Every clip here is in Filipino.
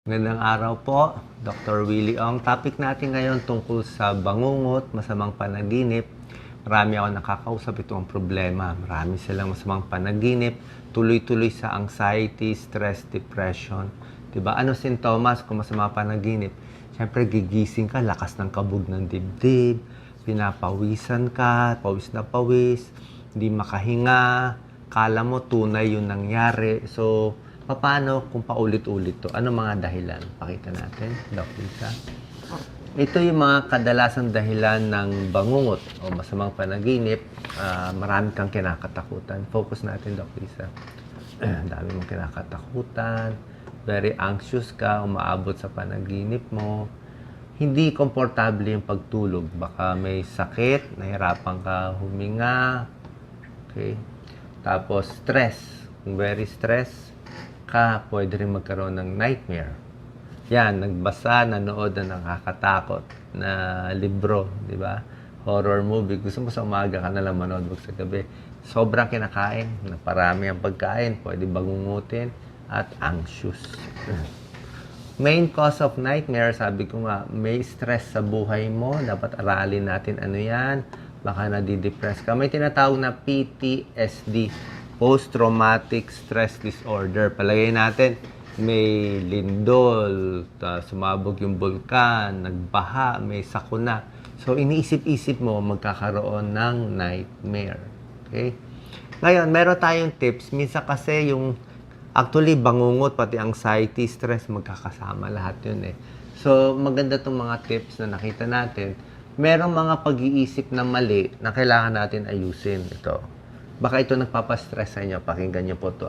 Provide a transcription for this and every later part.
Magandang araw po, Dr. Willie Ong. Topic natin ngayon tungkol sa bangungot, masamang panaginip. Marami ako nakakausap, ito ang problema. Marami silang masamang panaginip, tuloy-tuloy sa anxiety, stress, depression. Diba? Ano sintomas kung masama panaginip? Siyempre, gigising ka, lakas ng kabog ng dibdib, pinapawisan ka, pawis na pawis, hindi makahinga, kala mo tunay yung nangyari. So, paano kung paulit-ulit to? Ano mga dahilan? Pakita natin, Doc Lisa. Ito yung mga kadalasang dahilan ng bangungot o masamang panaginip. Marami kang kinakatakutan. Focus natin, Doc Lisa. Dami mong kinakatakutan. Very anxious ka, umaabot sa panaginip mo. Hindi komportable yung pagtulog. Baka may sakit, nahirapan ka huminga. Okay? Tapos, stress. Kung very stress ka, pwede rin magkaroon ng nightmare. Yan, nagbasa, nanood na nakakatakot na libro, di ba? Horror movie. Gusto mo sa umaga ka na lang manood, wag sa gabi. Sobrang kinakain, naparami ang pagkain, pwede bangungutin, at anxious. Main cause of nightmare, sabi ko nga, may stress sa buhay mo, dapat aralin natin ano yan, baka nadidepress ka. May tinatawag na PTSD, Post-Traumatic Stress Disorder. Palagay natin, may lindol, sumabog yung bulkan, nagbaha, may sakuna. So, iniisip-isip mo, magkakaroon ng nightmare. Okay? Ngayon, meron tayong tips. Minsan kasi yung, actually, bangungot, pati anxiety, stress, magkakasama lahat yun eh. So, maganda itong mga tips na nakita natin. Merong mga pag-iisip na mali na kailangan natin ayusin. Ito. Baka ito nagpapastress sa inyo. Pakinggan nyo po ito.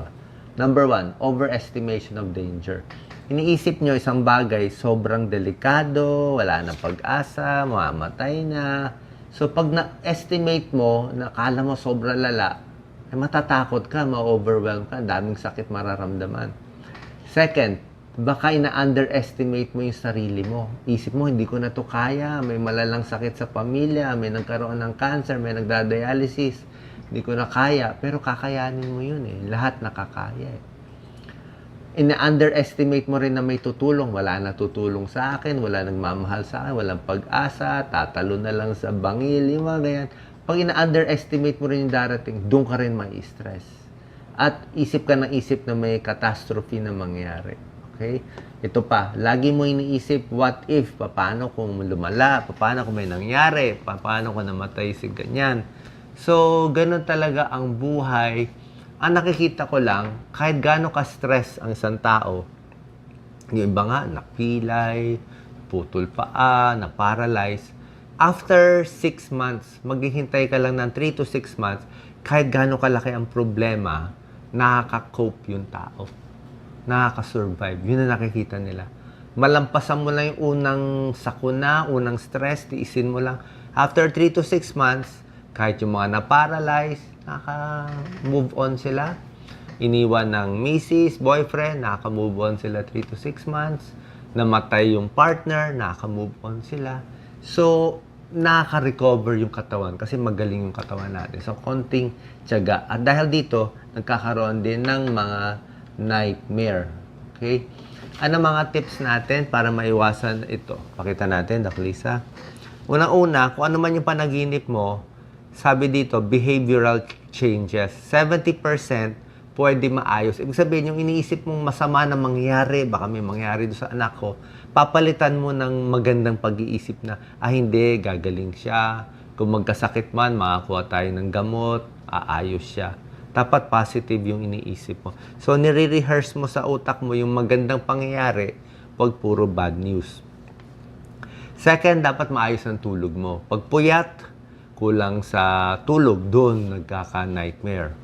Number 1, overestimation of danger. Iniisip nyo isang bagay, sobrang delikado, wala nang pag-asa, mamamatay na. So, pag na-estimate mo, nakala mo sobrang lala, eh, matatakot ka, ma-overwhelm ka, daming sakit mararamdaman. Second, baka ina-underestimate mo yung sarili mo. Isip mo, hindi ko na to kaya, may malalang sakit sa pamilya, may nagkaroon ng cancer, may nagda-dialysis. Hindi ko na kaya, pero kakayanin mo yun eh. Lahat nakakaya eh. Ina-underestimate mo rin na may tutulong. Wala na tutulong sa akin, wala nagmamahal sa akin, walang pag-asa, tatalo na lang sa bangil, yung mga ganyan. Pag ina-underestimate mo rin yung darating, doon ka rin ma-stress. At isip ka ng isip na may catastrophe na mangyari. Okay? Ito pa, lagi mo iniisip, what if? Paano kung lumala? Paano kung may nangyari? Paano kung namatay si ganyan? So, ganun talaga ang buhay. Ang nakikita ko lang, kahit gaano ka-stress ang isang tao, yung iba nga, napilay, putol paa, na-paralyze, after 6 months, maghihintay ka lang ng 3 to 6 months, kahit gaano kalaki ang problema, nakaka-cope yung tao. Nakaka-survive. Yun ang nakikita nila. Malampasan mo lang yung unang sakuna, unang stress, tiisin mo lang. After 3 to 6 months, kahit yung mga na-paralyze, naka-move on sila. Iniwan ng misis, boyfriend, naka-move on sila 3 to 6 months. Namatay yung partner, naka-move on sila. So, nakaka-recover yung katawan kasi magaling yung katawan natin. So, konting tiyaga. At dahil dito, nagkakaroon din ng mga nightmare. Okay? Ano mga tips natin para maiwasan ito? Pakita natin, Doc Lisa. Unang-una, kung ano man yung panaginip mo, sabi dito, behavioral changes. 70% pwede maayos. Ibig sabihin, yung iniisip mong masama na mangyari, baka may mangyari doon sa anak ko, papalitan mo ng magandang pag-iisip na, hindi, gagaling siya. Kung magkasakit man, makakuha tayo ng gamot, aayos siya. Dapat positive yung iniisip mo. So, nire-rehearse mo sa utak mo yung magandang pangyayari, pag puro bad news. Second, dapat maayos ang tulog mo. Pag puyat, kulang sa tulog, doon nagkaka-nightmare.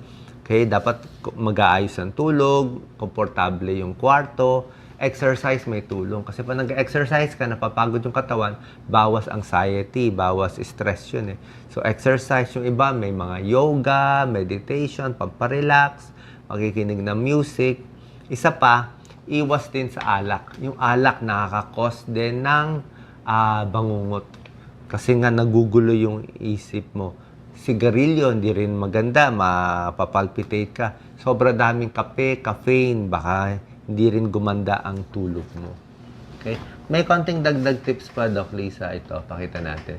Okay, dapat mag-aayos ang tulog, komportable yung kwarto, exercise may tulong. Kasi pag nag-exercise ka, napapagod yung katawan, bawas anxiety, bawas stress yun eh. So, exercise yung iba, may mga yoga, meditation, pamparelax, makikinig ng music. Isa pa, iwas din sa alak. Yung alak nakaka-cause din ng bangungot. Kasi nga nagugulo yung isip mo. Sigarilyo, hindi rin maganda, mapapalpitate ka. Sobra daming kape, caffeine, baka hindi rin gumanda ang tulog mo. Okay? May konting dagdag tips pa, Doc Lisa. Ito, pakita natin.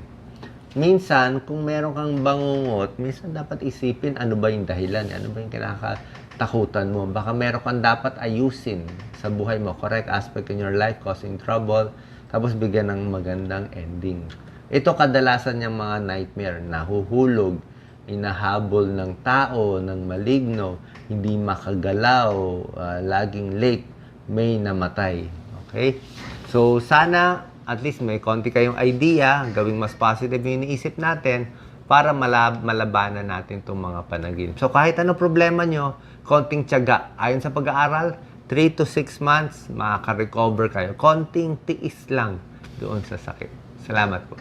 Minsan, kung meron kang bangungot, minsan dapat isipin ano ba yung dahilan, ano ba yung kinakatakutan mo. Baka meron kang dapat ayusin sa buhay mo. Correct aspect in your life, causing trouble, tapos bigyan ng magandang ending. Ito kadalasan yung mga nightmare, nahuhulog, inahabol ng tao, ng maligno, hindi makagalaw, laging late, may namatay. Okay? So, sana at least may konti kayong idea, gawing mas positive yung iniisip natin para malabanan natin itong mga panaginip. So, kahit ano problema nyo, konting tiyaga. Ayon sa pag-aaral, 3 to 6 months, makaka-recover kayo. Konting tiis lang doon sa sakit. Salamat po.